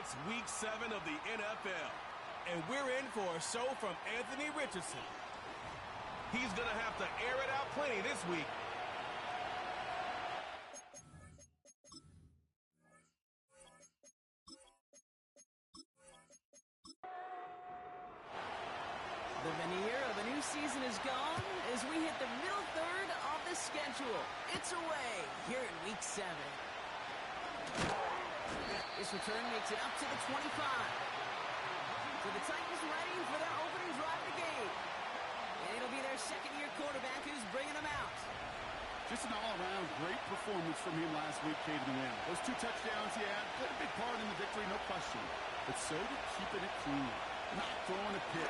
It's Week 7 of the NFL, and we're in for a show from Anthony Richardson. He's going to have to air it out plenty this week. The veneer of a new season is gone as we hit the middle third of the schedule. It's away here in Week 7. This return makes it up to the 25. So the Titans ready for their opening drive of the game. And it'll be their second-year quarterback who's bringing them out. Just an all-around great performance from him last week, Cade, to win. Those 2 touchdowns he had played a big part in the victory, no question. But so did keeping it clean, not throwing a pick.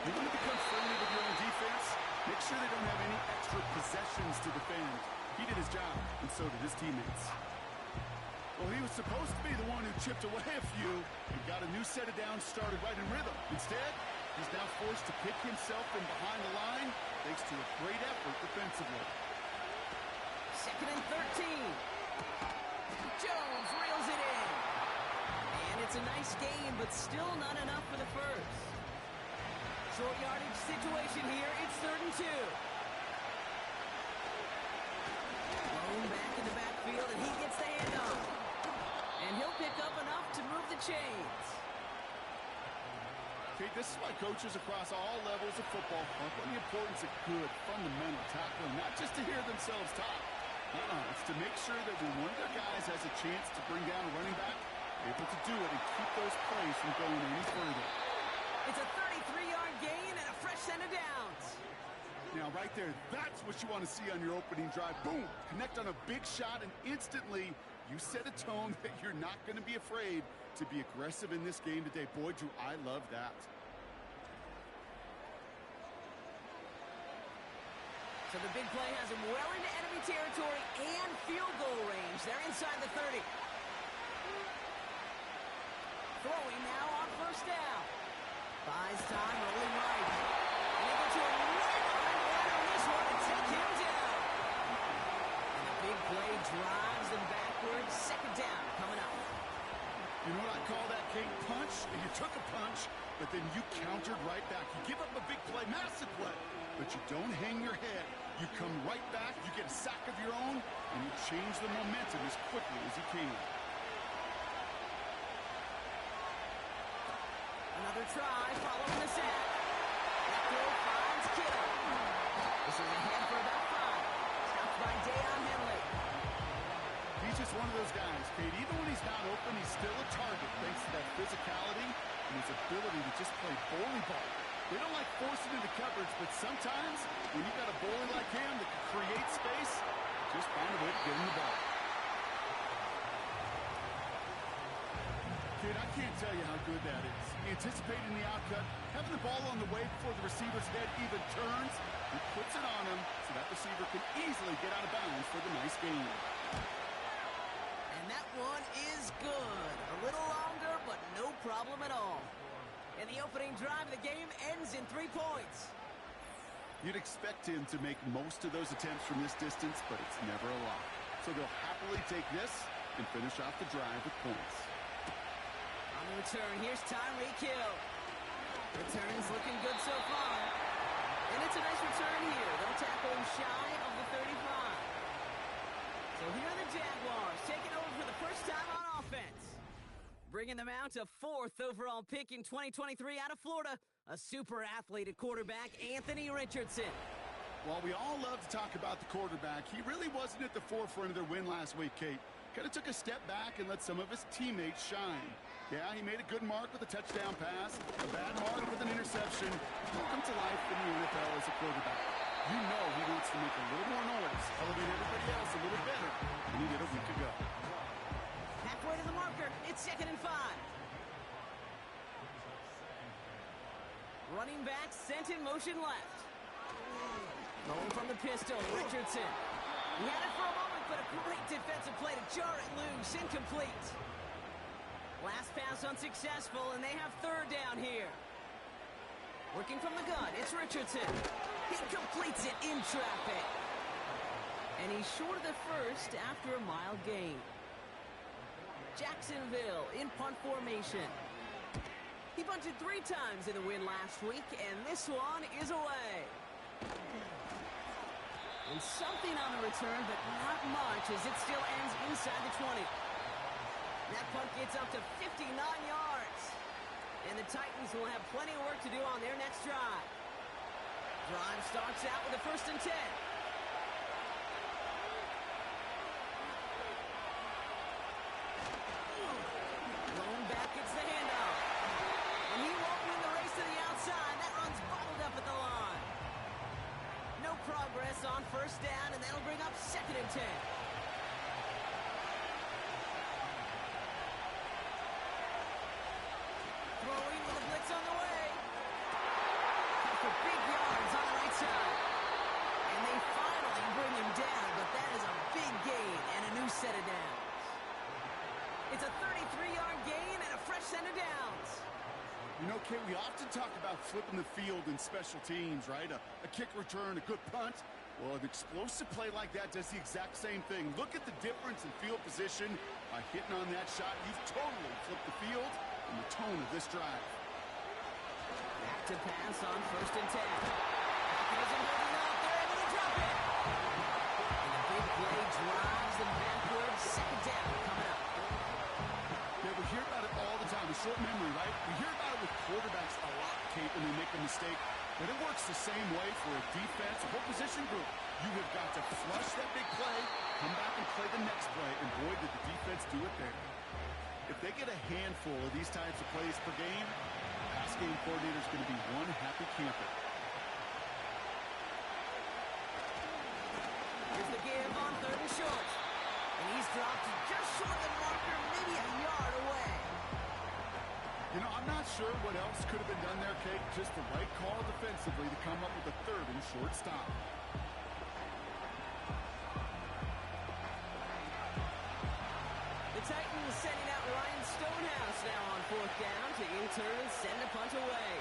You want to become friendly with your own defense? Make sure they don't have any extra possessions to defend. He did his job, and so did his teammates. Well, he was supposed to be the one who chipped away a few and got a new set of downs started right in rhythm. Instead, he's now forced to pick himself from behind the line thanks to a great effort defensively. Second and 13. Jones reels it in. And it's a nice gain, but still not enough for the first. Short yardage situation here. It's 3rd and 2. Thrown back in the backfield, and he gets the handoff. And he'll pick up enough to move the chains. Okay, this is why coaches across all levels of football harp on the importance of good, fundamental tackling, not just to hear themselves talk. It's to make sure that when one of their guys has a chance to bring down a running back, they're able to do it and keep those plays from going any further. It's a 33-yard gain and a fresh set of downs. Now, right there, that's what you want to see on your opening drive. Boom! Connect on a big shot, and instantly you set a tone that you're not going to be afraid to be aggressive in this game today. Boy, do I love that. So the big play has him well into enemy territory and field goal range. They're inside the 30. Throwing now on 1st down. Buys time, rolling right. And they go to a right on this one and take him down. And the big play drives them backwards. 2nd down coming up. You know what I call that, Kate? Punch. And you took a punch, but then you countered right back. You give up a big play, massive play, but you don't hang your head. You come right back, you get a sack of your own, and you change the momentum as quickly as you can. Another try following the sack. That throw finds Kittle. This is ahead for about 5. Stopped by Deion Henley. He's just one of those guys, Kate. Even when he's not open, he's still a target thanks to that physicality and his ability to just play bully ball. They don't like forcing into coverage, but sometimes when you've got a bully like him that can create space, just find a way to get him the ball. Kid, I can't tell you how good that is. Anticipating the outcut, having the ball on the way before the receiver's head even turns, he puts it on him so that receiver can easily get out of bounds for the nice gain. And that one is good. A little longer, but no problem at all. And the opening drive of the game ends in 3 points. You'd expect him to make most of those attempts from this distance, but it's never a lot. So they'll happily take this and finish off the drive with points. On the return, here's Tyreek Hill. Return's looking good so far. And it's a nice return here. They'll tackle him shy of the 35. So here are the Jaguars taking over for the first time on offense. Bringing them out to 4th overall pick in 2023 out of Florida, a super athlete at quarterback, Anthony Richardson. While we all love to talk about the quarterback, he really wasn't at the forefront of their win last week, Kate. Kind of took a step back and let some of his teammates shine. Yeah, he made a good mark with a touchdown pass, a bad mark with an interception. Welcome to life in the NFL as a quarterback. You know he wants to make a little more noise, elevate everybody else a little better than he did a week ago. Halfway to the marker, it's 2nd and 5. Running back sent in motion left. Going from the pistol, Richardson. He had it for a moment, but a great defensive play to jar it loose, incomplete. Last pass unsuccessful, and they have 3rd down here. Working from the gun, it's Richardson. He completes it in traffic. And he's short of the first after a mile gain. Jacksonville in punt formation. He punted 3 times in the win last week, and this one is away. And something on the return, but not much, as it still ends inside the 20. That punt gets up to 59 yards. And the Titans will have plenty of work to do on their next drive. Drive starts out with a 1st and 10. Going back gets the handoff. And he won't win the race to the outside. That run's bottled up at the line. No progress on 1st down, and that'll bring up 2nd and 10. Throwing with a blitz on the way. For big yards on the right side. And they finally bring him down, but that is a big gain and a new set of downs. It's a 33-yard gain and a fresh set of downs. You know, Kate, we often talk about flipping the field in special teams, right? A kick return, a good punt. Well, an explosive play like that does the exact same thing. Look at the difference in field position. By hitting on that shot, you've totally flipped the field and the tone of this drive. Back to pass on 1st and 10. Isn't holding up. They're able to drop it. And the big play drives them backwards. 2nd down coming up. Yeah, we hear about it all the time. A short memory, right? We hear about it with quarterbacks a lot, Kate, when they make a mistake. But it works the same way for a defense, a whole position group. You have got to flush that big play, come back and play the next play, and boy, did the defense do it there. If they get a handful of these types of plays per game, the pass game coordinator is going to be one happy camper. Here's the give on 3rd and short. And he's dropped just short of the marker, maybe a yard away. You know, I'm not sure what else could have been done there, Kate. Just the right call defensively to come up with a 3rd and short stop. The Titans sending out Ryan Stonehouse now on 4th down to in turn send a punt away.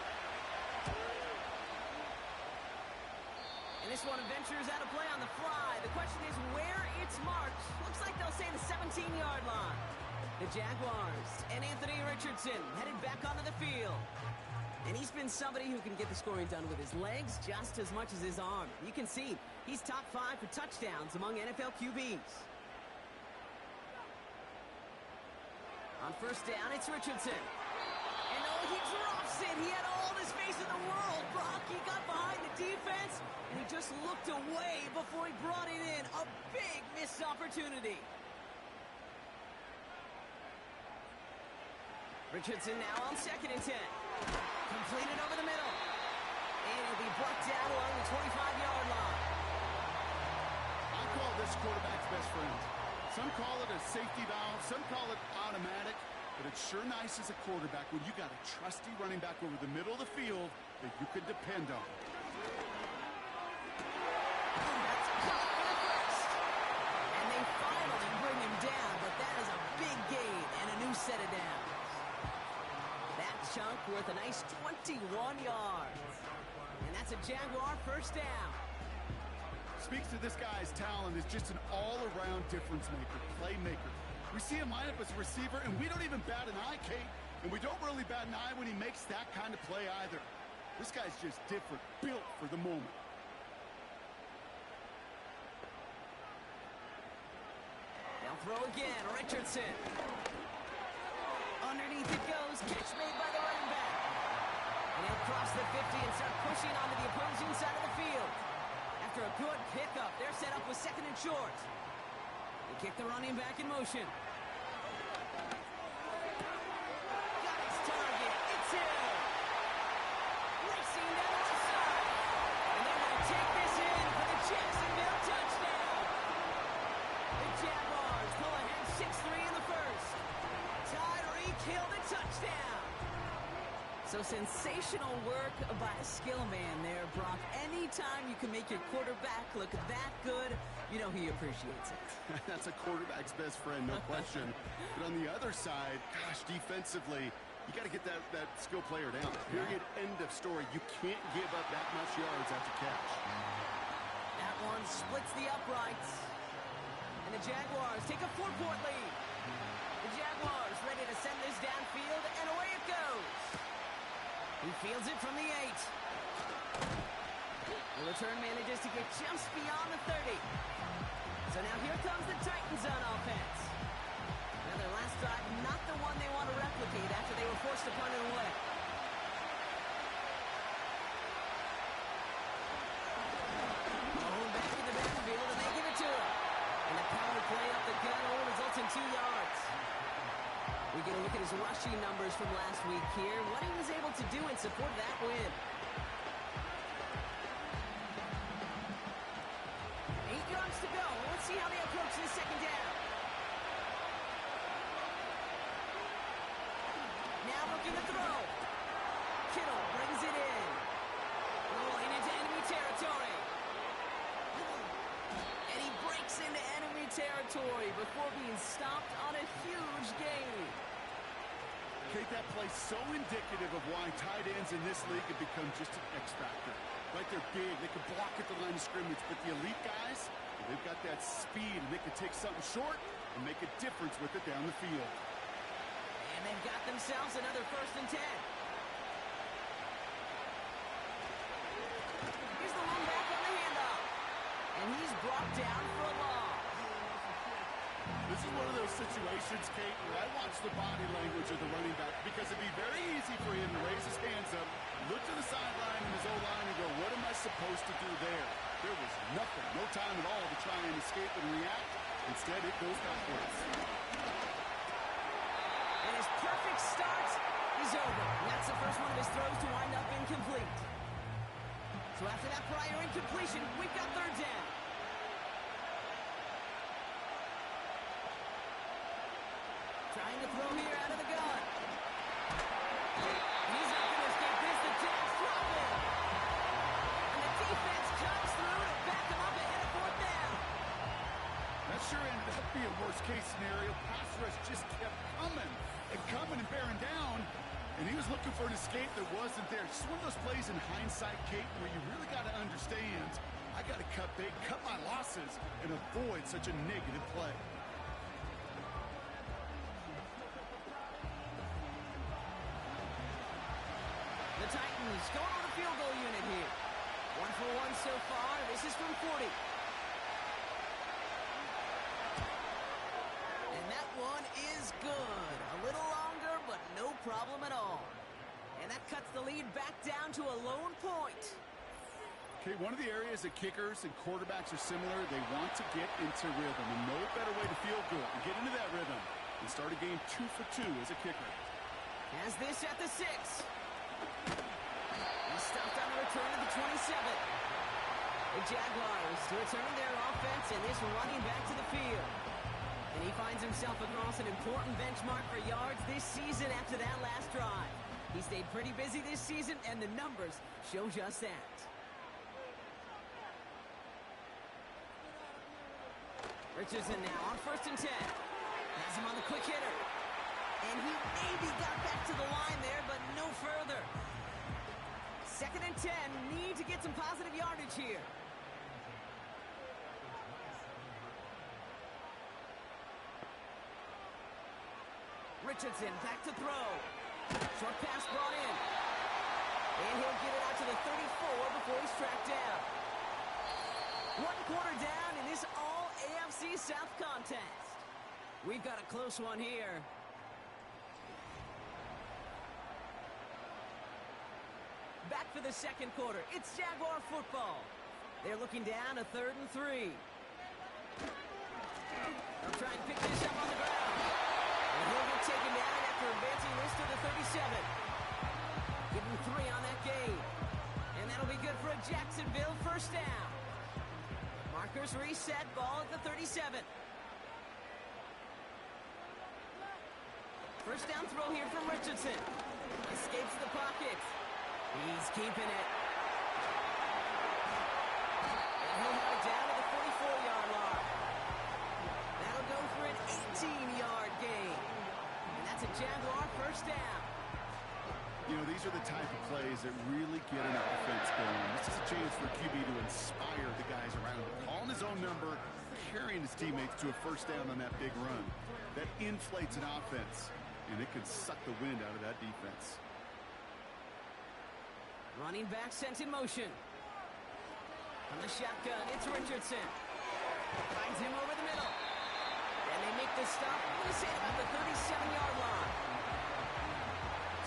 And this one ventures out of play on the fly. The question is where it's marked. Looks like they'll say the 17-yard line. The Jaguars and Anthony Richardson headed back onto the field. And he's been somebody who can get the scoring done with his legs just as much as his arm. You can see he's top 5 for touchdowns among NFL QBs. On 1st down, it's Richardson. And oh, he drops it. He had all the space in the world, Brock. He got behind the defense, and he just looked away before he brought it in. A big missed opportunity. Richardson now on 2nd and 10. Completed over the middle. And he'll be brought down along the 25-yard line. I call this quarterback's best friend. Some call it a safety valve, some call it automatic, but it's sure nice as a quarterback when you got a trusty running back over the middle of the field that you can depend on. That's caught for the first. And they finally bring him down, but that is a big gain and a new set of downs. That chunk worth a nice 21 yards. And that's a Jaguar 1st down. Speaks to this guy's talent as just an all-around difference maker, playmaker. We see him line up as a receiver, and we don't even bat an eye, Kate. And we don't really bat an eye when he makes that kind of play either. This guy's just different, built for the moment. They'll throw again, Richardson. Underneath it goes, catch made by the running back. And he'll cross the 50 and start pushing onto the opposing side of the field. After a good pickup, they're set up with 2nd and short. They kick the running back in motion. Got his target. It's him. Racing down the left side. And they're going to take this in for the Jacksonville touchdown. The Jaguars pull ahead 6-3 in the first. Tyreek Hill the touchdown. So sensational work by a skill man there, Brock. Anytime you can make your quarterback look that good, you know he appreciates it. That's a quarterback's best friend, no question. But on the other side, gosh, defensively, you got to get that skill player down. Period, end of story. You can't give up that much yards after catch. That one splits the uprights. And the Jaguars take a 4-point lead. The Jaguars He fields it from the 8. The return manages to get just beyond the 30. So now here comes the Titans on offense. Now their last drive, not the one they want to replicate after they were forced to punt it away. Back in the backfield, and they give it to him. And the power play up the gut only results in 2 yards. We get a look at his rushing numbers from last week here. What he was able to do in support of that win. 8 yards to go. Let's see how they approach this second down. Now looking to throw. Kittle brings it in. Rolling into enemy territory. And he breaks into enemy territory before being stopped on a huge gain. Kate, that play so indicative of why tight ends in this league have become just an X factor. Right, they're big, they can block at the line of scrimmage, but the elite guys, they've got that speed, and they can take something short and make a difference with it down the field. And they've got themselves another 1st and 10. Here's the one back on the handoff. And he's brought down for a loss. This is one of those situations, Kate, where I watch the body language of the running back because it'd be very easy for him to raise his hands up, look to the sideline in his O-line and go, what am I supposed to do there? There was nothing, no time at all to try and escape and react. Instead, it goes backwards. And his perfect start is over. And that's the first one of his throws to wind up incomplete. So after that prior incompletion, we've got 3rd down. Trying to throw here out of the gun. He's not going to escape this. The Jags drop it. And the defense comes through to back him up ahead of 4th down. That sure ended up being a worst-case scenario. Pass rush just kept coming and bearing down. And he was looking for an escape that wasn't there. Just one of those plays in hindsight, Kate, where you really got to understand, I got to cut bait, cut my losses, and avoid such a negative play. The Titans going on the field goal unit here. 1 for 1 so far. This is from 40. And that one is good. A little longer, but no problem at all. And that cuts the lead back down to a lone point. Okay, one of the areas that kickers and quarterbacks are similar, they want to get into rhythm. And no better way to feel good and get into that rhythm than start a game 2 for 2 as a kicker. Has this at the 6. He's stopped on the return of the 27. The Jaguars returning their offense and this running back to the field. And he finds himself across an important benchmark for yards this season after that last drive. He stayed pretty busy this season, and the numbers show just that. Richardson now on 1st and 10. Has him on the quick hitter. And he maybe got back to the line there, but no further. 2nd and 10. Need to get some positive yardage here. Richardson back to throw. Short pass brought in. And he'll get it out to the 34 before he's tracked down. 1 quarter down in this all-AFC South contest. We've got a close one here. Back for the 2nd quarter. It's Jaguar football. They're looking down a 3rd and 3. They'll try and pick this up on the ground. And he'll get taken down after advancing this to the 37. Give him 3 on that game. And that'll be good for a Jacksonville 1st down. Markers reset, ball at the 37. 1st down throw here from Richardson. Escapes the pocket. He's keeping it. And he'll have it down to the 44-yard line. That'll go for an 18-yard gain. And that's a Jaguar 1st down. You know, these are the type of plays that really get an offense going. This is a chance for QB to inspire the guys around him. Calling his own number, carrying his teammates to a 1st down on that big run. That inflates an offense, and it can suck the wind out of that defense. Running back sent in motion. From the shotgun, it's Richardson. Finds him over the middle. And they make the stop, I'm going to say about the 37-yard line.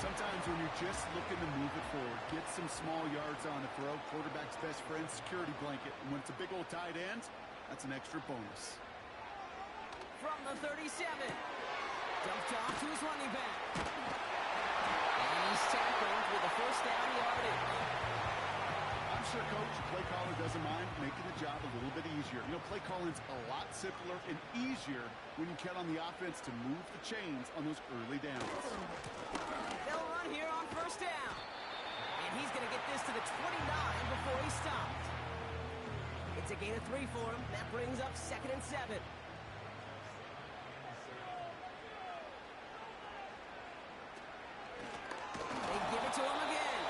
Sometimes when you're just looking to move it forward, get some small yards on a throw, quarterback's best friend, security blanket. And when it's a big old tight end, that's an extra bonus. From the 37. Dumped off to his running back. And he's tackled with a first down yardage. I'm sure coach, play caller doesn't mind making the job a little bit easier. You know, play calling's a lot simpler and easier when you count on the offense to move the chains on those early downs. They'll run here on first down. And he's going to get this to the 29 before he stopped. It's a gain of 3 for him. That brings up 2nd and 7. They give it to him again.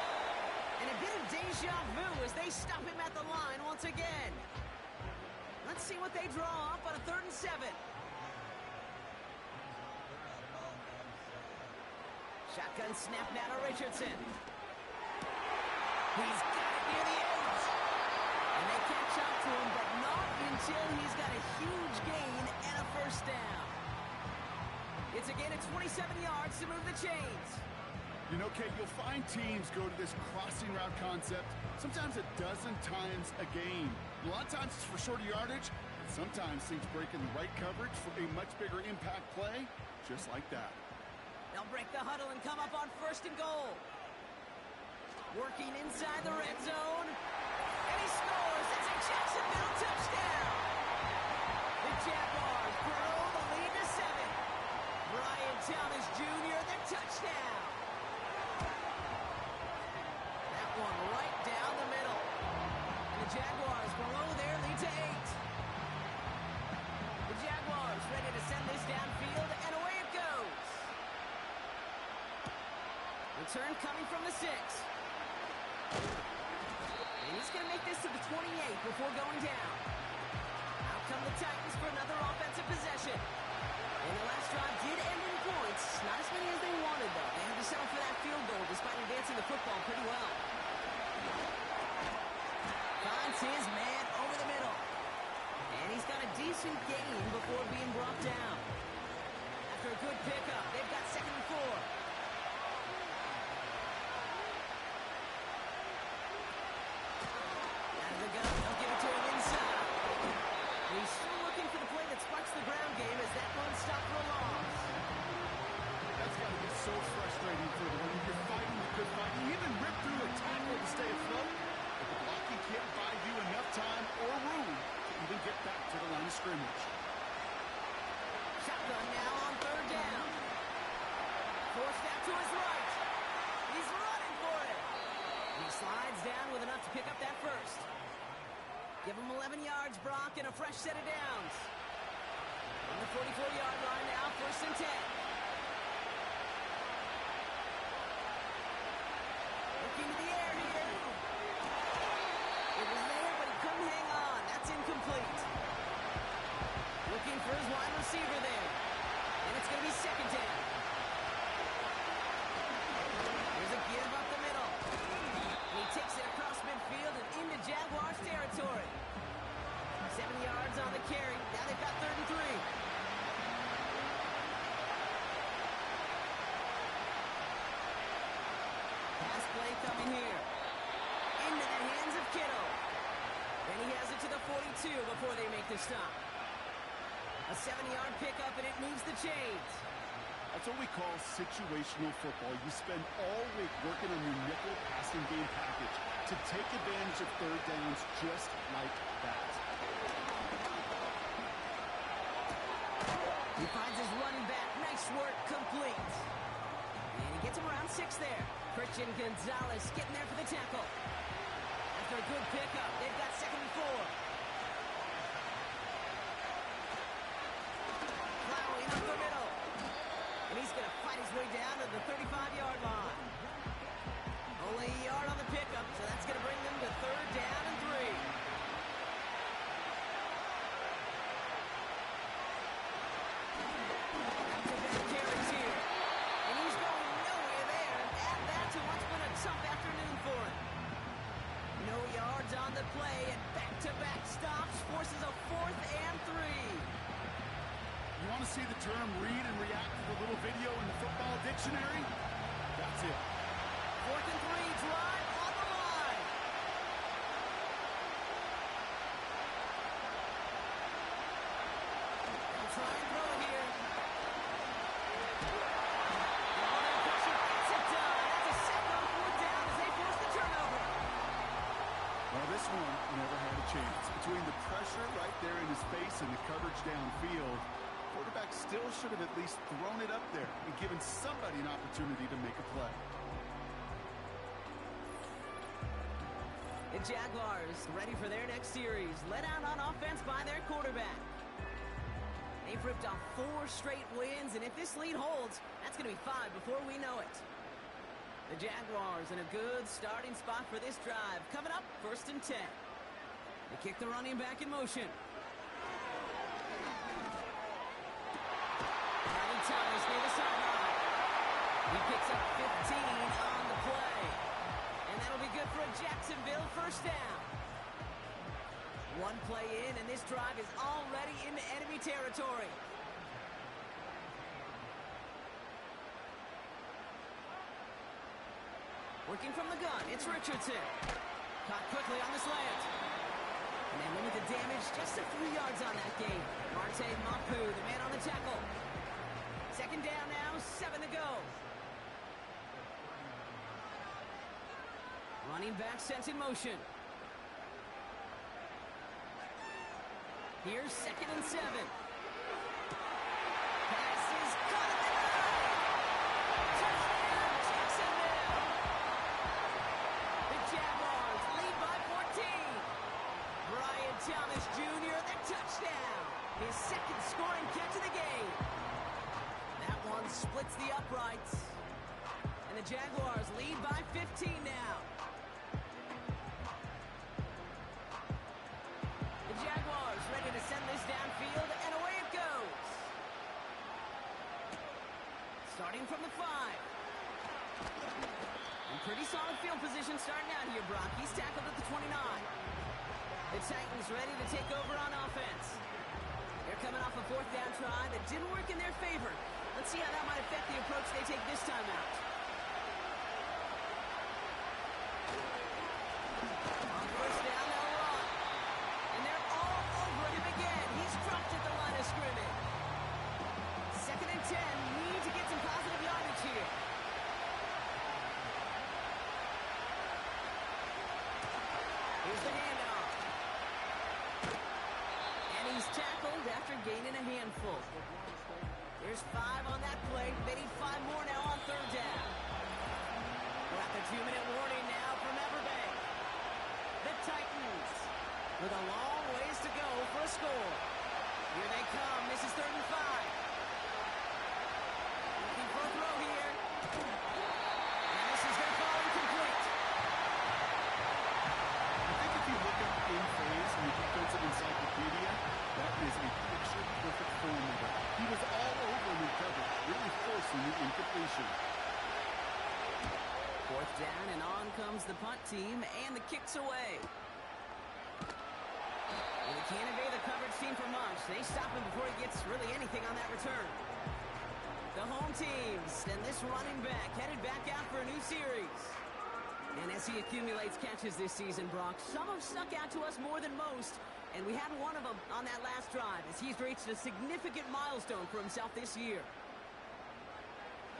And a bit of deja vu as they stop him at the line once again. Let's see what they draw up on a 3rd and 7. Shotgun snap now to Richardson. He's got it near the edge. And they catch up to him, but not until he's got a huge gain and a first down. It's a gain of 27 yards to move the chains. You know, Kate, you'll find teams go to this crossing route concept sometimes a dozen times a game. A lot of times it's for shorter yardage. Sometimes things break in the right coverage for a much bigger impact play, just like that. They'll break the huddle and come up on 1st and goal. Working inside the red zone. And he scores. It's a Jacksonville touchdown. The Jaguars grow the lead to 7. Brian Thomas Jr., the touchdown. That one right down the middle. And the Jaguars grow their lead to 8. The Jaguars ready to send this downfield, and away it goes. Return coming from the 6. And he's going to make this to the 28 before going down. Out come the Titans for another offensive possession. And the last drive did end in points. Not as many as they wanted, though. They had to settle for that field goal despite advancing the football pretty well. Finds his man over the middle. And he's got a decent gain before being brought down. After a good pickup, they've got 2nd and 4. They'll give it to him inside. He's still looking for the play that sparks the ground game as that one stopped for a loss. That's got to be so frustrating for them. You're fighting the good fight. You even rip through a tackle to stay afloat. But the blocking can't buy you enough time or room to even get back to the line of scrimmage. Shotgun now on 3rd down. Forced out to his right. He's running for it. And he slides down with enough to pick up that first. Give him 11 yards, Brock, and a fresh set of downs. On the 44-yard line now, 1st and 10. Looking to the air here. It was there, but he couldn't hang on. That's incomplete. Looking for his wide receiver there. And it's going to be 2nd down. There's a give up the middle. He takes it across midfield and into Jaguars territory. 7 yards on the carry. Now they've got 3rd and 3. Pass play coming here. Into the hands of Kittle. And he has it to the 42 before they make the stop. A 7-yard pickup, and it moves the chains. That's what we call situational football. You spend all week working on your nickel passing game package to take advantage of 3rd downs just like that. He finds his running back. Nice work, complete. And he gets him around 6 there. Christian Gonzalez getting there for the tackle. After a good pickup, they've got 2nd and 4. Plowing up the middle. And he's going to fight his way down to the 35-yard line. Only a yard on the pickup, so that's going to bring them to 3rd down and 3. Back-to-back carries here. And he's going nowhere there. And add that to what's been a tough afternoon for him. term read and react to the little video in the football dictionary? That's it. 4th and 3, drive on the line. They'll try and throw it here. Oh, that pressure gets it done. That's a second on 4th down as they force the turnover. Well, this one never had a chance. Between the pressure right there in his face and the coverage downfield, quarterback still should have at least thrown it up there and given somebody an opportunity to make a play. The Jaguars ready for their next series, led out on offense by their quarterback. They've ripped off 4 straight wins, and if this lead holds, that's going to be 5 before we know it. The Jaguars in a good starting spot for this drive. Coming up, 1st and 10. They kick the running back in motion. Ryan Thomas near the sideline. He picks up 15 on the play. And that'll be good for a Jacksonville 1st down. 1 play in, and this drive is already into enemy territory. Working from the gun, it's Richardson. Caught quickly on the slant. And they limit the damage just to 3 yards on that game. Marte Mapu, the man on the tackle. 2nd down now, 7 to go. Running back sent in motion. Here's 2nd and 7. Pass is caught at the 9. Touchdown, Jacksonville. The Jaguars lead by 14. Brian Thomas Jr., the touchdown. His 2nd scoring catch of the game. That one splits the uprights. And the Jaguars lead by 15 now. The Jaguars ready to send this downfield, and away it goes. Starting from the 5. In pretty solid field position starting out here, Brock. He's tackled at the 29. The Titans ready to take over on offense. They're coming off a 4th down try that didn't work in their favor. Let's see how that might affect the approach they take this time out. On 1st down, they'll run. And they're all over him again. He's dropped at the line of scrimmage. 2nd and 10. Need to get some positive yardage here. Here's the handoff. And he's tackled after gaining a handful. There's 5 on that play. They need 5 more now on 3rd down. We're at the 2-minute warning now from Everbank. The Titans with a long ways to go for a score. Here they come. This is 3rd and 5. Looking for a throw here. And this is going to fall incomplete. I think if you look up in phase in the defensive encyclopedia, that is a picture-perfect formula. He was all over him in coverage, really forcing the incompletion. 4th down, and on comes the punt team, and the kick's away. And they can't evade the coverage team for much. They stop him before he gets really anything on that return. The home teams and this running back headed back out for a new series. And as he accumulates catches this season, Brock, some have stuck out to us more than most, and we had one of them on that last drive as he's reached a significant milestone for himself this year.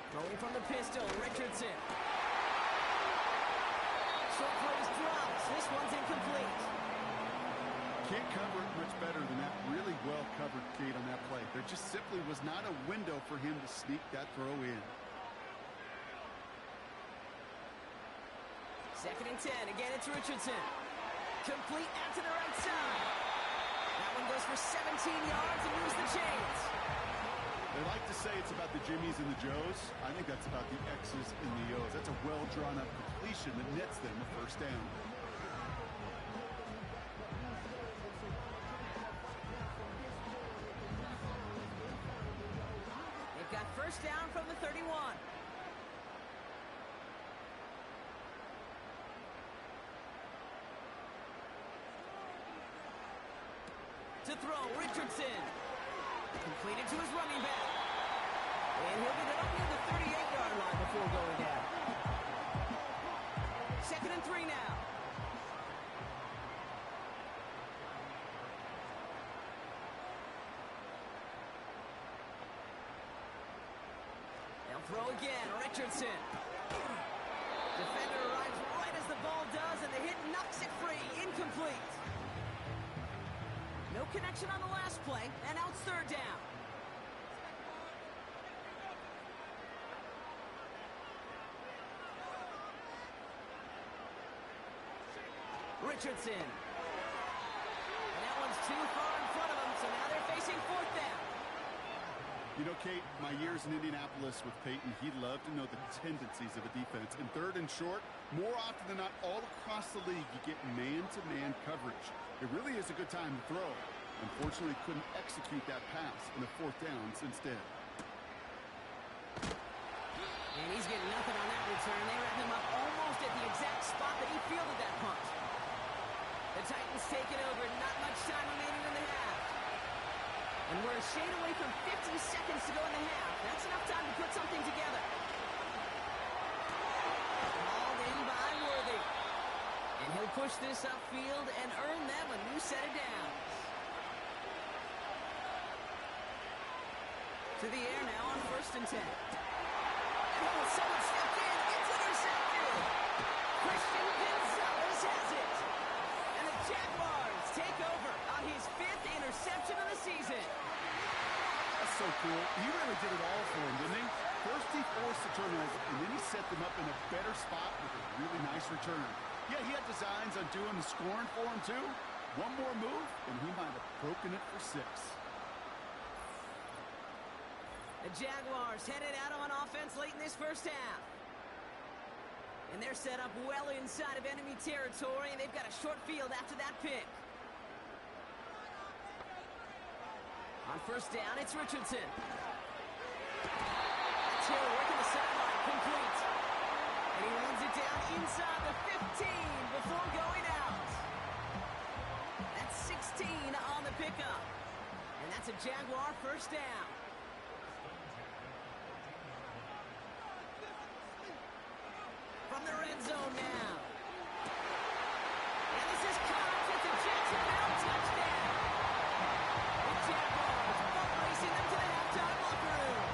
Throwing from the pistol, Richardson. Short throws drops. This one's incomplete. Can't cover it much better than that really well-covered gate on that play. There just simply was not a window for him to sneak that throw in. 2nd and 10. Again, it's Richardson. Complete out to the right side. That one goes for 17 yards and moves the chains. They like to say it's about the Jimmies and the Joes. I think that's about the X's and the O's. That's a well-drawn-up completion that nets them a 1st down. They've got 1st down from the 31. To throw, Richardson. Completed to his running back. Throw again, Richardson. Defender arrives right as the ball does, and the hit knocks it free. Incomplete. No connection on the last play, and now it's third down. Richardson. And that one's too far in front of him, so now they're facing fourth down. You know, Kate, my years in Indianapolis with Peyton, he loved to know the tendencies of a defense. In third and short, more often than not, all across the league, you get man-to-man coverage. It really is a good time to throw. Unfortunately, couldn't execute that pass in the fourth downs instead. And he's getting nothing on that return. They wrap him up almost at the exact spot that he fielded that punt. The Titans take it over. Not much time remaining in the half. And we're a shade away from 50 seconds to go in the half. That's enough time to put something together. Called in by Worthy. And he'll push this upfield and earn them a new set of downs. To the air now on 1st and 10. Oh, someone stepped in. It's intercepted. Christian Gonzalez has it. And the Jaguars take over on his 5th interception of the season. That's so cool. He really did it all for him, didn't he? First he forced the turnover, and then he set them up in a better spot with a really nice return. Yeah, he had designs on doing the scoring for him, too. One more move, and he might have broken it for 6. The Jaguars headed out on offense late in this first half. And they're set up well inside of enemy territory, and they've got a short field after that pick. On 1st down, it's Richardson. That's Hill working the sideline, complete. And he runs it down inside the 15 before going out. That's 16 on the pickup. And that's a Jaguar 1st down. From the red zone now. And this is caught with the Jacksonville touchdown. The Jaguars boat racing them to the halftime locker room.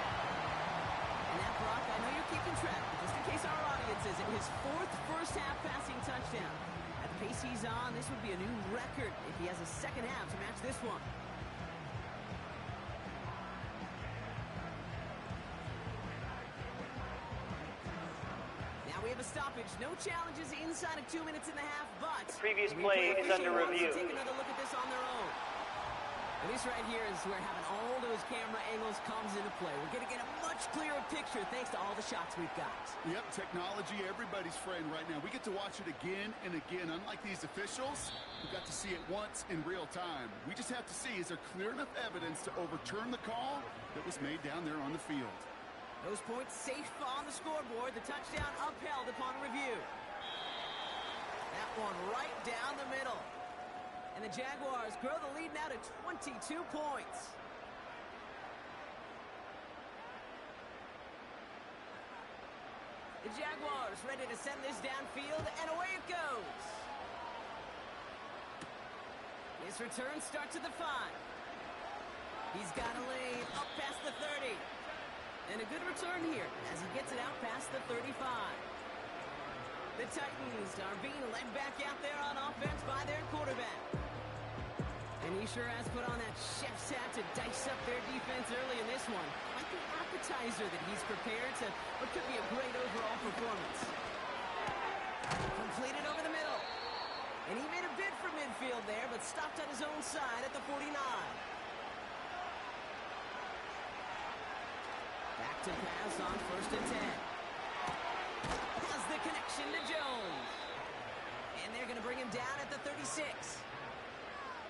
And that, Brock, I know you're keeping track, but just in case our audience isn't, his 4th first-half passing touchdown. At the pace he's on, this would be a new record if he has a second half to match this one. We have a stoppage. No challenges inside of 2 minutes in the half, but the previous play is under review. Take another look at this on their own. And this right here is where having all those camera angles comes into play. We're going to get a much clearer picture thanks to all the shots we've got. Yep, technology, everybody's friend right now. We get to watch it again and again. Unlike these officials, we got to see it once in real time. We just have to see, is there clear enough evidence to overturn the call that was made down there on the field? Those points safe on the scoreboard. The touchdown upheld upon review. That one right down the middle. And the Jaguars grow the lead now to 22 points. The Jaguars ready to send this downfield, and away it goes. This return starts at the 5. He's got a lane up past the 30. And a good return here as he gets it out past the 35. The Titans are being led back out there on offense by their quarterback. And he sure has put on that chef's hat to dice up their defense early in this one. Like the appetizer that he's prepared to what could be a great overall performance. Completed over the middle. And he made a bid for midfield there, but stopped on his own side at the 49. Back to pass on 1st and 10. Does the connection to Jones. And they're going to bring him down at the 36.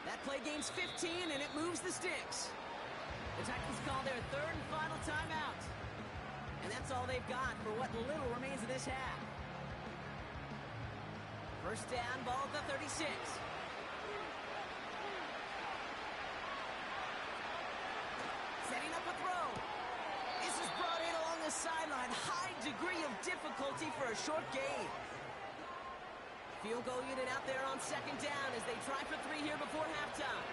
That play gains 15, and it moves the sticks. The Titans call their 3rd and final timeout. And that's all they've got for what little remains of this half. 1st down, ball at the 36. Setting up a throw. This is brought in along the sideline. High degree of difficulty for a short gain. Field goal unit out there on 2nd down as they try for 3 here before halftime.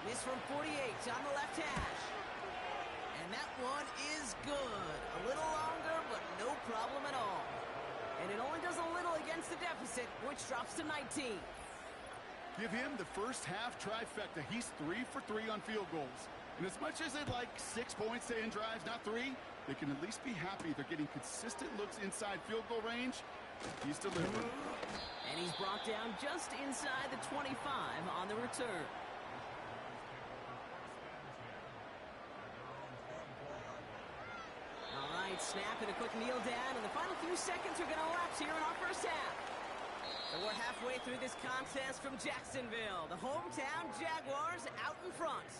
Miss from 48 on the left hash. And that one is good. A little longer Only does a little against the deficit, which drops to 19. Give him the first half trifecta. He's 3 for 3 on field goals. And as much as they'd like 6 points to end drives, not 3, they can at least be happy they're getting consistent looks inside field goal range. He's delivered. And he's brought down just inside the 25 on the return. All right, snap and a quick kneel down, and the final few seconds are going to elapse here in our first half. So we're halfway through this contest from Jacksonville. The hometown Jaguars out in front.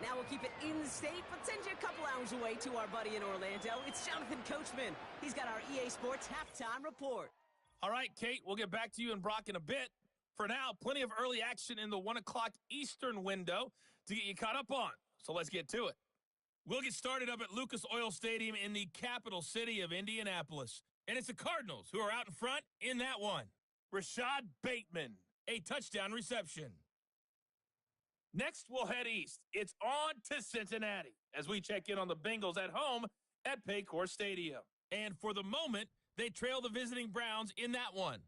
Now we'll keep it in the state, but send you a couple hours away to our buddy in Orlando. It's Jonathan Coachman. He's got our EA Sports halftime report. All right, Kate, we'll get back to you and Brock in a bit. For now, plenty of early action in the 1 o'clock Eastern window to get you caught up on. So let's get to it. We'll get started up at Lucas Oil Stadium in the capital city of Indianapolis. And it's the Cardinals who are out in front in that one. Rashad Bateman, a touchdown reception. Next, we'll head east. It's on to Cincinnati as we check in on the Bengals at home at Paycor Stadium. And for the moment, they trail the visiting Browns in that one.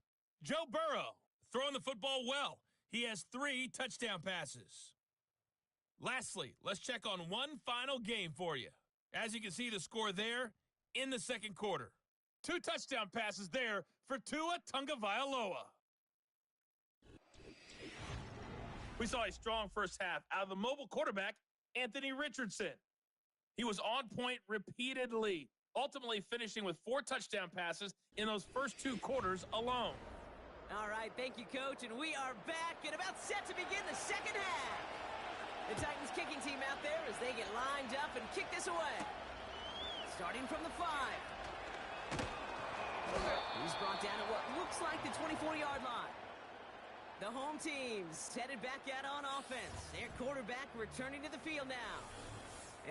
Joe Burrow throwing the football well. He has 3 touchdown passes. Lastly, let's check on one final game for you. As you can see the score there in the second quarter. 2 touchdown passes there for Tua Tagovailoa. We saw a strong first half out of the mobile quarterback, Anthony Richardson. He was on point repeatedly, ultimately finishing with 4 touchdown passes in those first 2 quarters alone. All right, thank you, Coach, and we are back and about set to begin the second half. The Titans kicking team out there as they get lined up and kick this away. Starting from the 5. He's brought down at what looks like the 24-yard line. The home team's headed back out on offense. Their quarterback returning to the field now.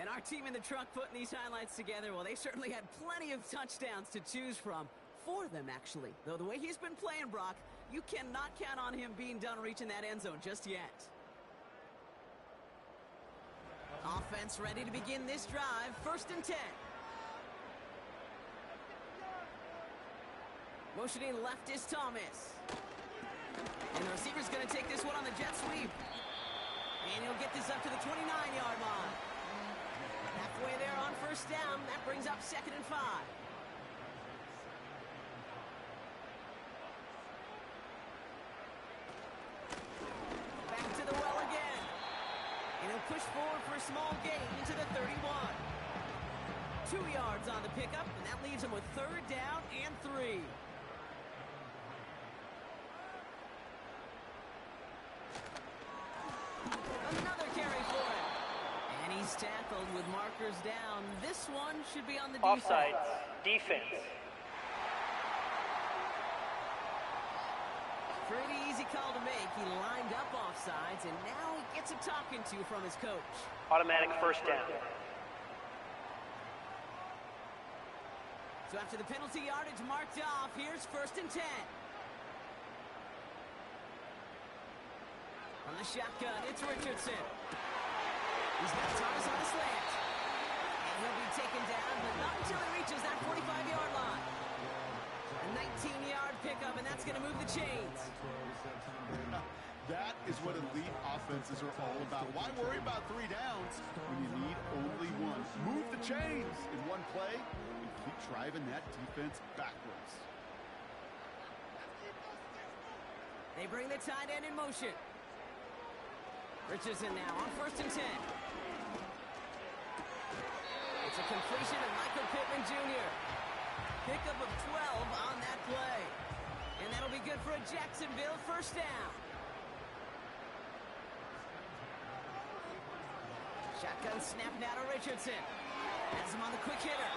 And our team in the truck putting these highlights together, well, they certainly had plenty of touchdowns to choose from. 4 of them, actually. Though the way he's been playing, Brock, you cannot count on him being done reaching that end zone just yet. Offense ready to begin this drive. 1st and 10. Motioning left is Thomas. And the receiver's going to take this one on the jet sweep. And he'll get this up to the 29-yard line. Halfway there on 1st down. That brings up 2nd and 5. Back to the well again. And he'll push forward for a small gain into the 31. 2 yards on the pickup, and that leaves him with 3rd down and 3. Another carry for him. And he's tackled with markers down. This one should be on the defense. Offside, defense. Pretty easy call to make. He lined up offsides, and now he gets a talking to from his coach. Automatic 1st down. So after the penalty yardage marked off, here's 1st and 10. On the shotgun, it's Richardson. He's got Thomas on the slant. And he'll be taken down, but not until he reaches that 45-yard line. A 19-yard pickup, and that's going to move the chains. That is what elite offenses are all about. Why worry about 3 downs when you need only 1? Move the chains in one play and keep driving that defense backwards. They bring the tight end in motion. Richardson now on 1st and 10. It's a completion of Michael Pittman Jr. Pickup of 12 on that play. And that'll be good for a Jacksonville 1st down. Shotgun snap now to Richardson. Has him on the quick hitter.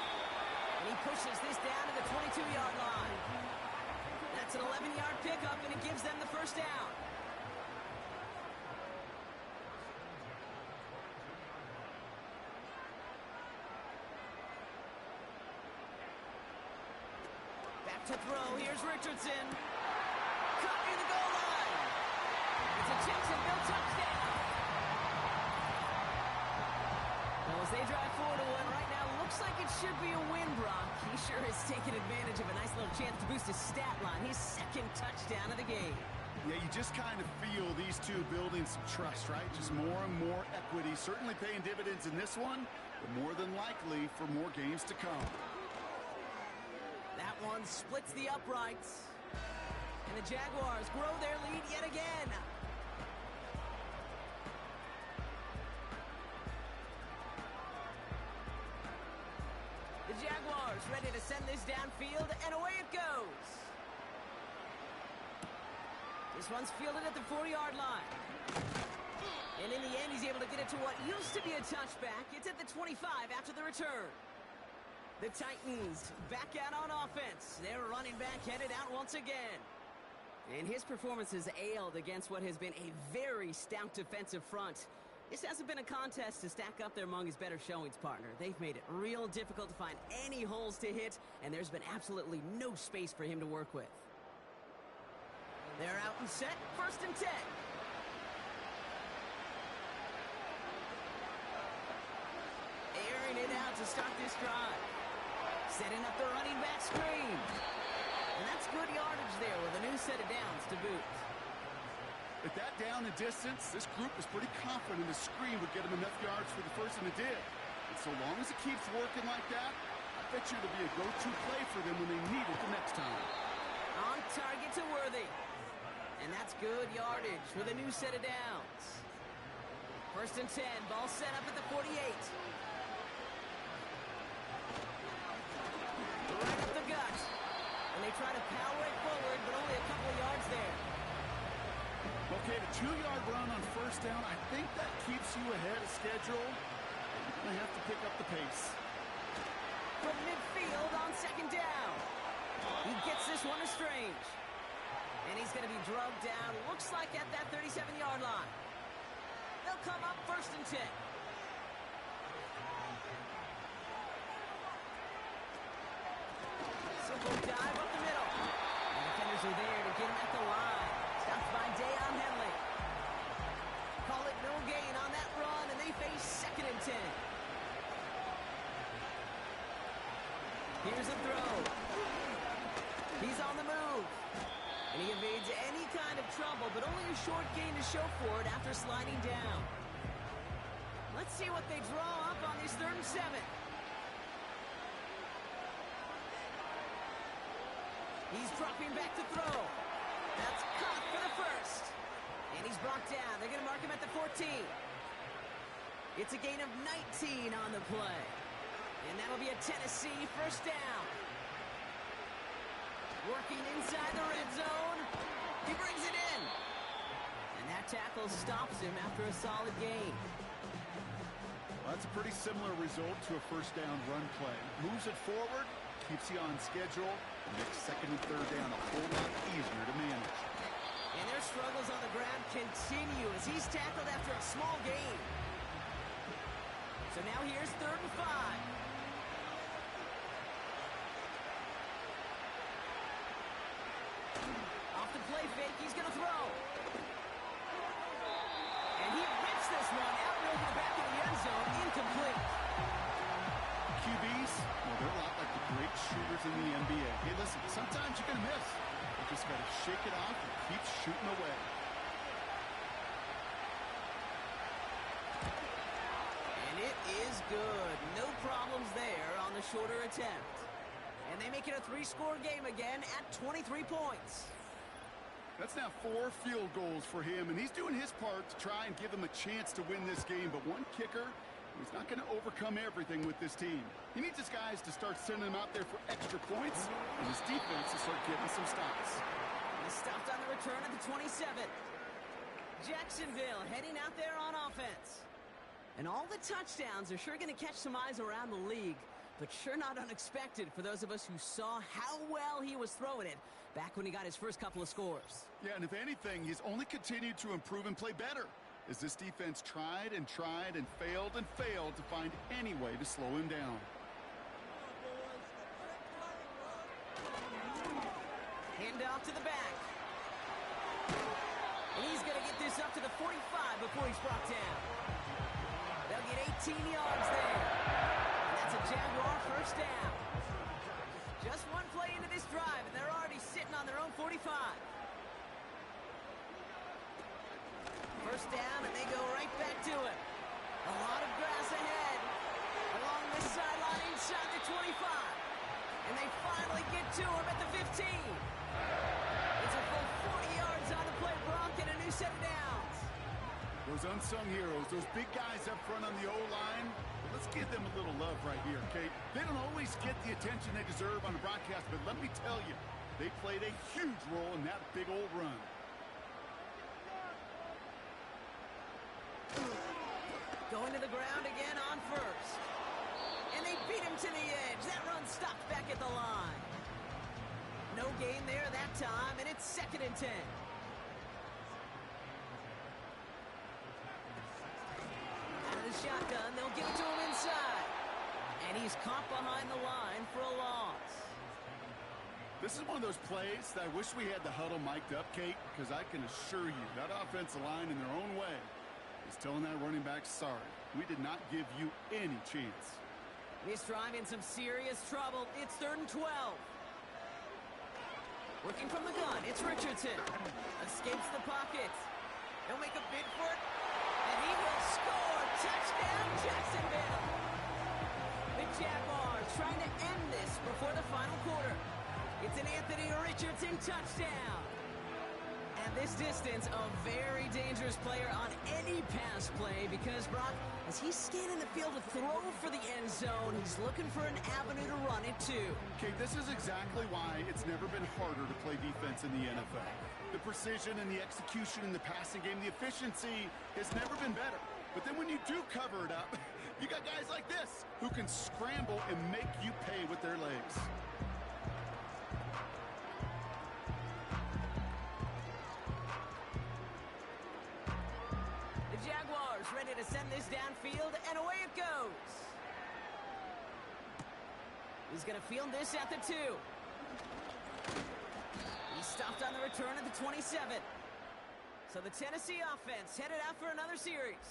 And he pushes this down to the 22-yard line. That's an 11-yard pickup, and it gives them the 1st down. Back to throw. Here's Richardson. Caught near the goal line. It's a Jacksonville touchdown. Well, as they drive forward to one right now, looks Looks like it should be a win, Brock. He sure is taking advantage of a nice little chance to boost his stat line. His second touchdown of the game. Yeah, you just kind of feel these two building some trust, right? Just more and more equity. Certainly paying dividends in this one, but more than likely for more games to come. That one splits the uprights. And the Jaguars grow their lead yet again. The Jaguars ready to send this downfield, and away it goes. This one's fielded at the 4-yard line. And in the end, he's able to get it to what used to be a touchback. It's at the 25 after the return. The Titans back out on offense. Their running back headed out once again. And his performance has ailed against what has been a very stout defensive front. This hasn't been a contest to stack up there among his better showings, partner. They've made it real difficult to find any holes to hit, and there's been absolutely no space for him to work with. They're out and set, 1st and 10. Airing it out to start this drive. Setting up the running back screen. And that's good yardage there with a new set of downs to boot. At that down and distance, this group was pretty confident the screen would get him enough yards for the first, and it did. And so long as it keeps working like that, I bet you it'll be a go-to play for them when they need it the next time. On target to Worthy. And that's good yardage with a new set of downs. 1st and 10, ball set up at the 48. Right up the gut. And they try to power it forward, but only a couple of yards there. Okay, the 2-yard run on 1st down, I think that keeps you ahead of schedule. You're going to have to pick up the pace. From midfield on 2nd down. He gets this one to Strange. And he's going to be drugged down, looks like at that 37-yard line. They'll come up 1st and 10. Simple dive up the middle. And defenders are there to get him at the line. Stopped by Dayon Henley. Call it no gain on that run, and they face 2nd and 10. Here's a throw. He's on the move. And he evades any kind of trouble, but only a short gain to show for it after sliding down. Let's see what they draw up on this 3rd and 7. He's dropping back to throw. That's caught for the 1st. And he's brought down. They're going to mark him at the 14. It's a gain of 19 on the play. And that'll be a Tennessee 1st down. Working inside the red zone. He brings it in. And that tackle stops him after a solid gain. Well, that's a pretty similar result to a 1st down run play. Moves it forward, keeps you on schedule, and makes 2nd and 3rd down a whole lot easier to manage. And their struggles on the ground continue as he's tackled after a small gain. So now here's 3rd and 5. Play fake, he's going to throw. And he rips this one out over the back of the end zone, incomplete. QBs, well, they're a lot like the great shooters in the NBA. Hey, listen, sometimes you're going to miss. You just got to shake it off and keep shooting away. And it is good. No problems there on the shorter attempt. And they make it a 3-score game again at 23 points. That's now 4 field goals for him, and he's doing his part to try and give him a chance to win this game. But one kicker, he's not going to overcome everything with this team. He needs his guys to start sending them out there for extra points, and his defense to start getting some stops. He's stopped on the return at the 27. Jacksonville heading out there on offense. And all the touchdowns are sure going to catch some eyes around the league, but sure not unexpected for those of us who saw how well he was throwing it back when he got his first couple of scores. Yeah, and if anything, he's only continued to improve and play better as this defense tried and failed to find any way to slow him down. Hand off to the back. And he's going to get this up to the 45 before he's brought down. They'll get 18 yards there. And that's a Jaguar first down. Just one play into this drive, and they're already sitting on their own 45. First down, and they go right back to it. A lot of grass ahead. Along this sideline inside the 25. And they finally get to him at the 15. It's a full 40 yards on the play, Brock, and a new set of downs. Those unsung heroes, those big guys up front on the O-line, let's give them a little love right here, okay? They don't always get the attention they deserve on the broadcast, but let me tell you, they played a huge role in that big old run. Going to the ground again on first. And they beat him to the edge. That run stopped back at the line. No gain there that time, and it's 2nd and 10. Out of the shotgun, they'll give it to him inside. And he's caught behind the line for a loss. This is one of those plays that I wish we had the huddle mic'd up, Kate, because I can assure you that offensive line in their own way is telling that running back, sorry, we did not give you any chance. This drive in some serious trouble. It's 3rd and 12. Working from the gun, it's Richardson. Escapes the pocket. He'll make a bid for it, and he will score. Touchdown, Jacksonville. The Jaguars trying to end this before the final quarter. It's an Anthony Richardson touchdown. And this distance, a very dangerous player on any pass play because, Brock, as he's scanning the field to throw for the end zone, he's looking for an avenue to run it to. Okay, this is exactly why it's never been harder to play defense in the NFL. The precision and the execution in the passing game, the efficiency has never been better. But then when you do cover it up, you got guys like this who can scramble and make you pay with their legs. Jaguars ready to send this downfield, and away it goes. He's going to field this at the 2. He stopped on the return at the 27. So the Tennessee offense headed out for another series.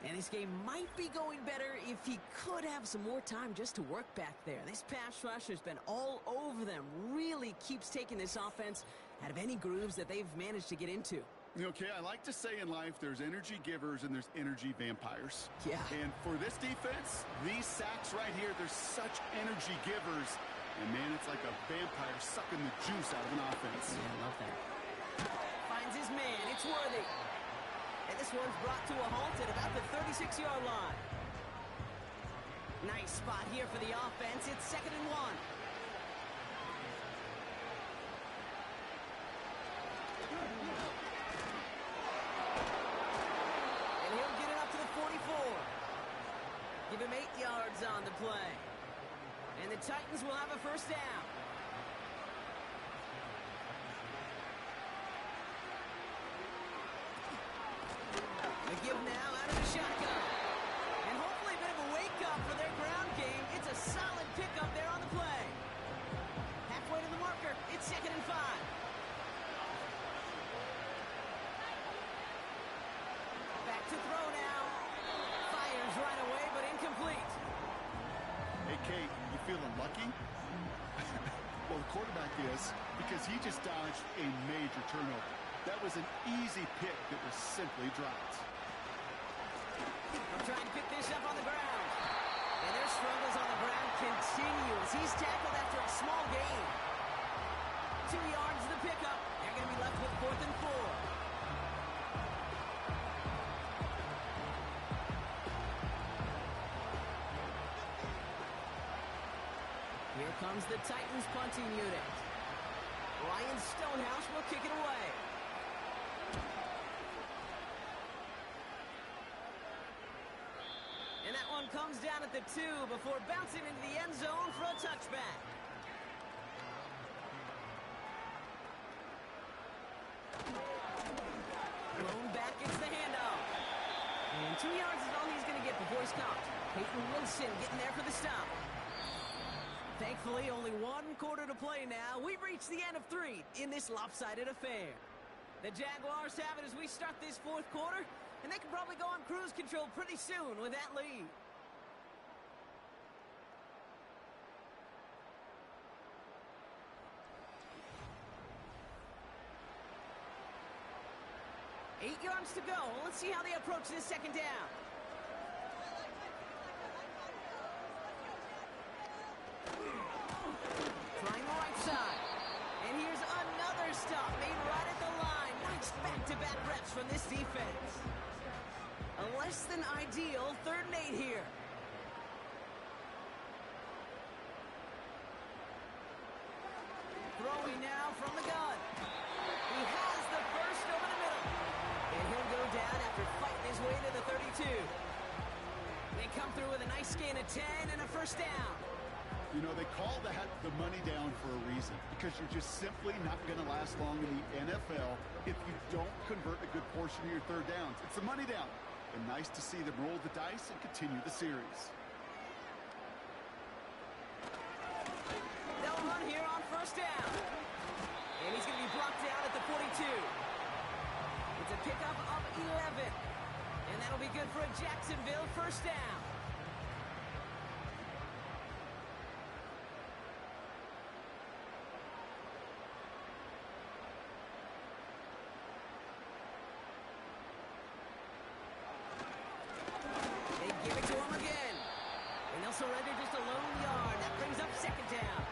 And this game might be going better if he could have some more time just to work back there. This pass rush has been all over them. Really keeps taking this offense out of any grooves that they've managed to get into. Okay, I like to say in life there's energy givers and there's energy vampires. Yeah. And for this defense, these sacks right here, they're such energy givers. And, man, it's like a vampire sucking the juice out of an offense. Yeah, I love that. Finds his man. It's Worthy. And this one's brought to a halt at about the 36-yard line. Nice spot here for the offense. It's 2nd and 1. Give him 8 yards on the play. And the Titans will have a first down. The give now out of the shotgun. And hopefully a bit of a wake-up for their ground game. It's a solid pickup there on the play. Halfway to the marker. It's 2nd and 5. Back to throw now. Fires right away, but incomplete. Hey, Kate, you feeling lucky? Well, the quarterback is, because he just dodged a major turnover. That was an easy pick that was simply dropped. They're trying to pick this up on the ground. And their struggles on the ground continue as he's tackled after a small gain. 2 yards to the pickup. They're going to be left with 4th and 4. Here comes the Titans punting unit. Ryan Stonehouse will kick it away. And that one comes down at the 2 before bouncing into the end zone for a touchback. Thrown back, gets the handoff. And 2 yards is all he's going to get before he's stopped. Peyton Wilson getting there for the stop. Thankfully, only 1 quarter to play now. We've reached the end of 3 in this lopsided affair. The Jaguars have it as we start this 4th quarter, and they can probably go on cruise control pretty soon with that lead. yards to go. Let's see how they approach this second down. Trying the right side. And here's another stop made right at the line. Nice back-to-back reps from this defense. A less than ideal 3rd and 8 here. Throwing now from the gun. He has the first over the middle. And he'll go down after fighting his way to the 32. They come through with a nice gain of 10 and a first down. You know, they call that the money down for a reason, because you're just simply not going to last long in the NFL if you don't convert a good portion of your 3rd downs. It's the money down. And nice to see them roll the dice and continue the series. They'll run here on first down. And he's going to be brought down at the 42. It's a pickup of 11. And that'll be good for a Jacksonville first down. Surrender just a lone yard. That brings up second down.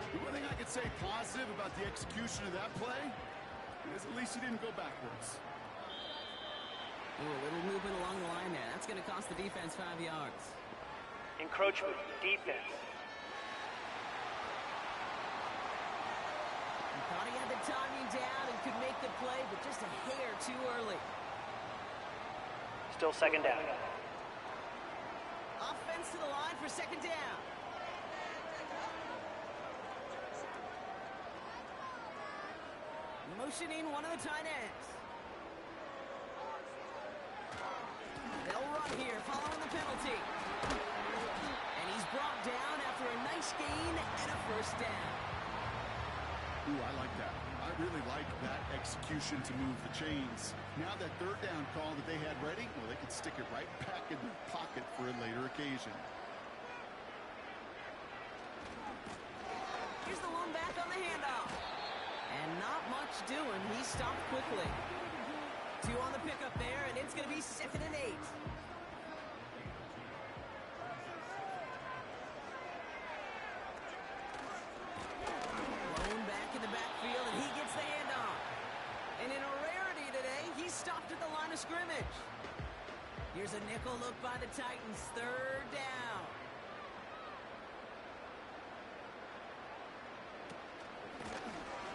The one thing I could say positive about the execution of that play is at least he didn't go backwards. Ooh, a little movement along the line there. That's going to cost the defense 5 yards. Encroachment, defense. He thought he had the timing down and could make the play, but just a hair too early. Still second down. Offense to the line for second down. Motioning one of the tight ends. They'll run here following the penalty. And he's brought down after a nice gain and a first down. Ooh, I like that. I really like that execution to move the chains. Now that 3rd down call that they had ready, well, they could stick it right back in their pocket for a later occasion. Here's the lone back on the handoff. And not much doing. He stopped quickly. 2 on the pickup there, and it's going to be 2nd and 8. Lone back in the backfield, and he gets the handoff. And in a rarity today, he stopped at the line of scrimmage. Here's a nickel look by the Titans. 3rd down.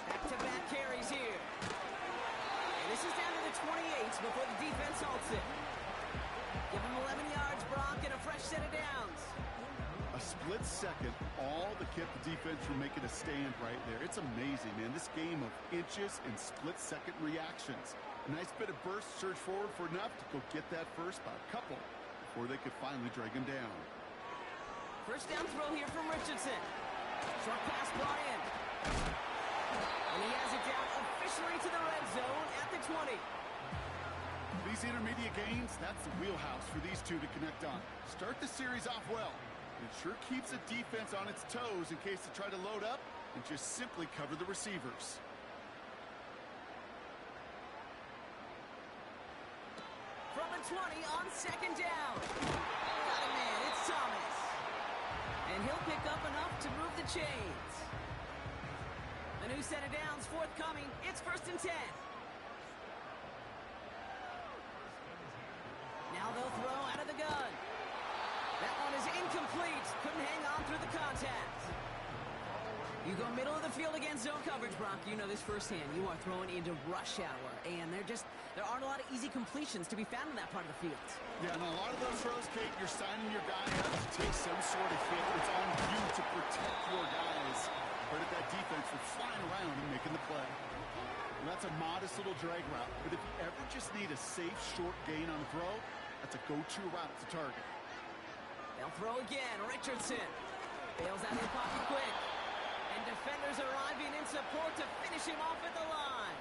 Back-to-back carries here. And this is down to the 28 before the defense halts it. Give him 11 yards, Brock, and a fresh set of downs. A split second, all to keep the defense from making a stand right there. It's amazing, man. This game of inches and split-second reactions. A nice bit of burst, surge forward for enough to go get that first by a couple before they could finally drag him down. First down throw here from Richardson. Short pass brought in. And he has it down officially to the red zone at the 20. These intermediate gains, that's the wheelhouse for these two to connect on. Start the series off well. It sure keeps the defense on its toes in case they try to load up and just simply cover the receivers. From the 20 on second down. Got a man, it's Thomas. And he'll pick up enough to move the chains. A new set of downs forthcoming. It's 1st and 10. Now they'll throw out of the gun. That one is incomplete. Couldn't hang on through the contact. You go middle of the field against zone coverage, Brock. You know this firsthand. You are throwing into rush hour, and there aren't a lot of easy completions to be found in that part of the field. Yeah, and a lot of those throws, Kate, you're signing your guy up to take some sort of hit. It's on you to protect your guys. Credit that defense for flying around and making the play. Well, that's a modest little drag route, but if you ever just need a safe, short gain on a throw, that's a go-to route to target. They'll throw again. Richardson bails out of the pocket quick. And defenders arriving in support to finish him off at the line.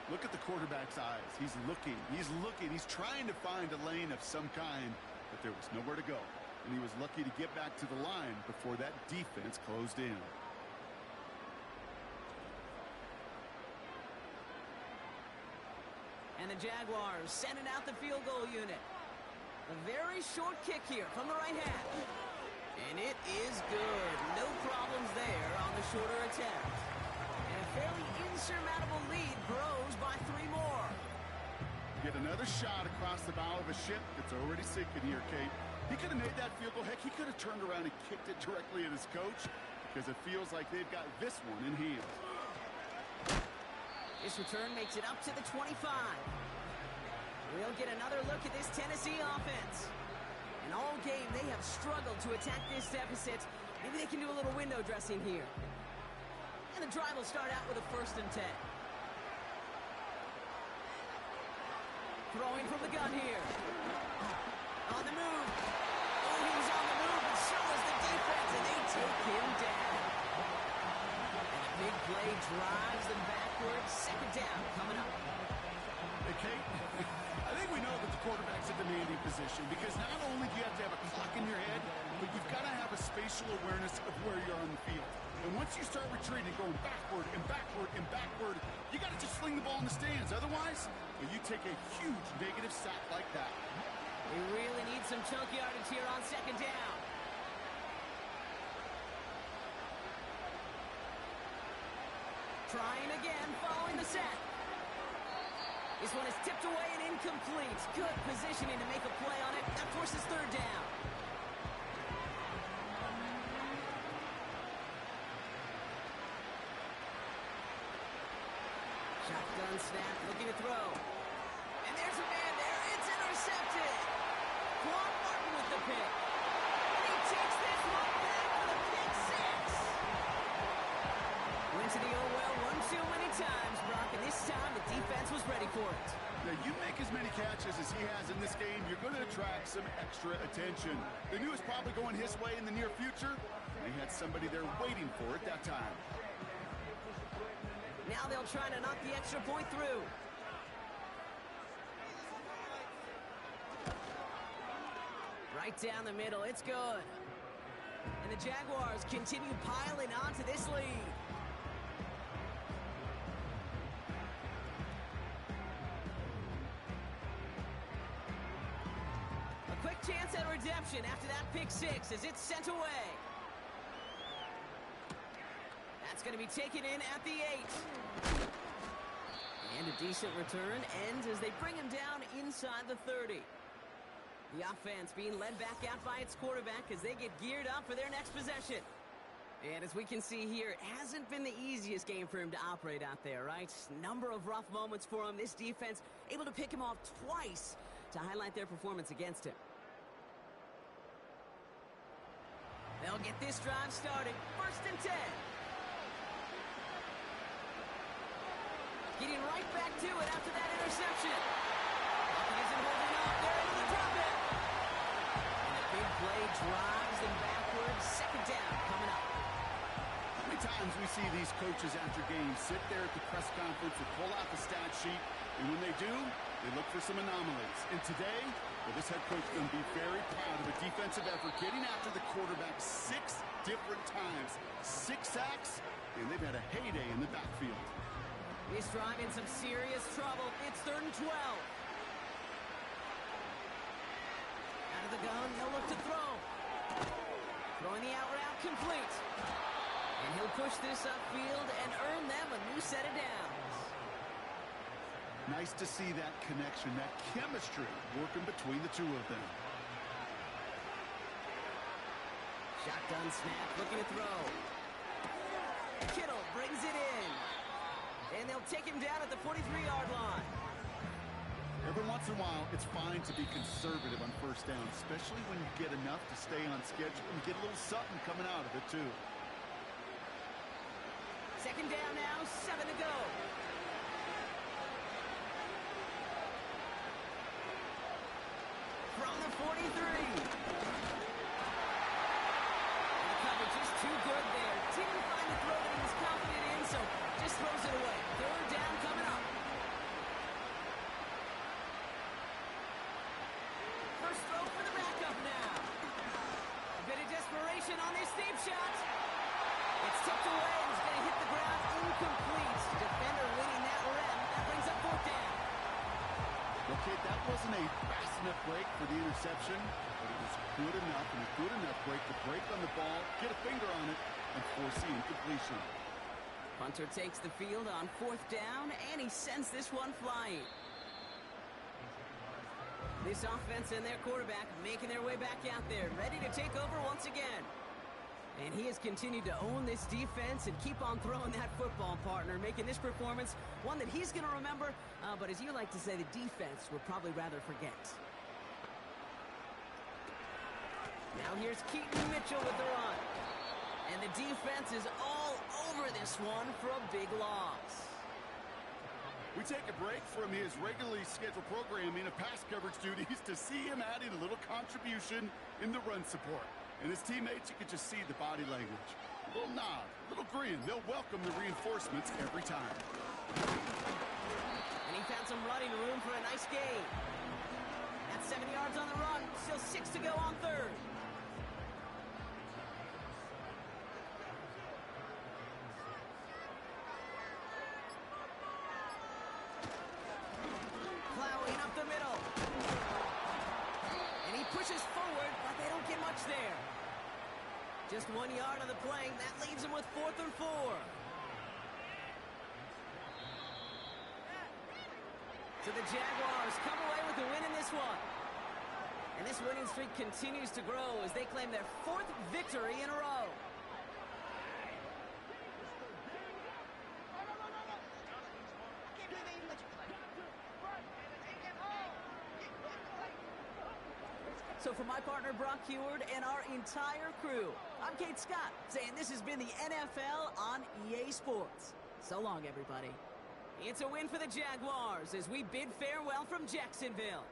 Look at the quarterback's eyes. He's looking. He's looking. He's trying to find a lane of some kind, but there was nowhere to go. And he was lucky to get back to the line before that defense closed in. And the Jaguars sending out the field goal unit. A very short kick here from the right half. And it is good. No problems there on the shorter attempt. And a fairly insurmountable lead grows by 3 more. Get another shot across the bow of a ship that's already sinking here, Kate. He could have made that field goal. Heck, he could have turned around and kicked it directly at his coach because it feels like they've got this one in hand. This return makes it up to the 25. We'll get another look at this Tennessee offense. And all game, they have struggled to attack this deficit. Maybe they can do a little window dressing here. And the drive will start out with a 1st and 10. Throwing from the gun here. On the move. Oh, he's on the move, and so is the defense, and they take him down. And a big play drives them backwards. 2nd down coming up. Hey, Kate, I think we know that the quarterback's a demanding position because not only do you have to have a clock in your head, but you've got to have a spatial awareness of where you're on the field. And once you start retreating, going backward and backward and backward, you got to just sling the ball in the stands. Otherwise, you take a huge negative sack like that. They really need some chunk yardage here on 2nd down. Trying again, following the set. This one is tipped away and incomplete. Good positioning to make a play on it. That forces 3rd down. Shotgun snap, looking to throw. And there's a man there. It's intercepted. Quan Martin with the pick. And he takes this one back for the pick 6. Went to the oh-well one too many times, Brock, and this time the defense was ready for it. Now, you make as many catches as he has in this game, you're going to attract some extra attention. They knew it was probably going his way in the near future. They had somebody there waiting for it that time. Now they'll try to knock the extra point through. Right down the middle, it's good. And the Jaguars continue piling onto this lead. A quick chance at redemption after that pick 6 as it's sent away. That's going to be taken in at the 8. And a decent return ends as they bring him down inside the 30. The offense being led back out by its quarterback as they get geared up for their next possession. And as we can see here, it hasn't been the easiest game for him to operate out there, right? Number of rough moments for him. This defense able to pick him off twice to highlight their performance against him. They'll get this drive started. 1st and 10. Getting right back to it after that interception. Isn't holding up. They're able to drop it. And a big play drives them backwards. 2nd down coming up. How many times we see these coaches after games sit there at the press conference and pull out the stat sheet, and when they do, they look for some anomalies. And today, well, this head coach is going to be very proud of a defensive effort getting after the quarterback 6 different times. 6 sacks, and they've had a heyday in the backfield. This drive in some serious trouble. It's 3rd and 12. Out of the gun, he'll look to throw. Throwing the out route complete. And he'll push this upfield and earn them a new set of downs. Nice to see that connection, that chemistry working between the two of them. Shotgun snap, looking to throw. Kittle brings it in. And they'll take him down at the 43-yard line. Every once in a while, it's fine to be conservative on 1st down, especially when you get enough to stay on schedule and get a little something coming out of it, too. 2nd down now, 7 to go. From the 43. And the coverage is too good there. Didn't find the throw that he was confident in, so just throws it away. 3rd down coming up. First throw for the backup now. A bit of desperation on this deep shot. It's tipped away and it's going to hit the ground incomplete. Defender winning that rep. That brings up 4th down. Okay, that wasn't a fast enough break for the interception, but it was good enough and a good enough break to break on the ball, get a finger on it, and force the incompletion. Punter takes the field on 4th down, and he sends this one flying. This offense and their quarterback making their way back out there, ready to take over once again. And he has continued to own this defense and keep on throwing that football, partner, making this performance one that he's going to remember, but as you like to say, the defense would probably rather forget. Now here's Keaton Mitchell with the run. And the defense is all over this one for a big loss. We take a break from his regularly scheduled programming of pass coverage duties to see him adding a little contribution in the run support. And his teammates, you can just see the body language. A little nod, a little grin. They'll welcome the reinforcements every time. And he found some running room for a nice gain. That's 7 yards on the run. Still 6 to go on 3rd. Plowing up the middle. And he pushes forward, but they don't get much there. Just 1 yard on the play. That leaves him with 4th and 4. So the Jaguars come away with the win in this one. And this winning streak continues to grow as they claim their 4th victory in a row. So for my partner, Brock Heward, and our entire crew, I'm Kate Scott, saying this has been the NFL on EA Sports. So long, everybody. It's a win for the Jaguars as we bid farewell from Jacksonville.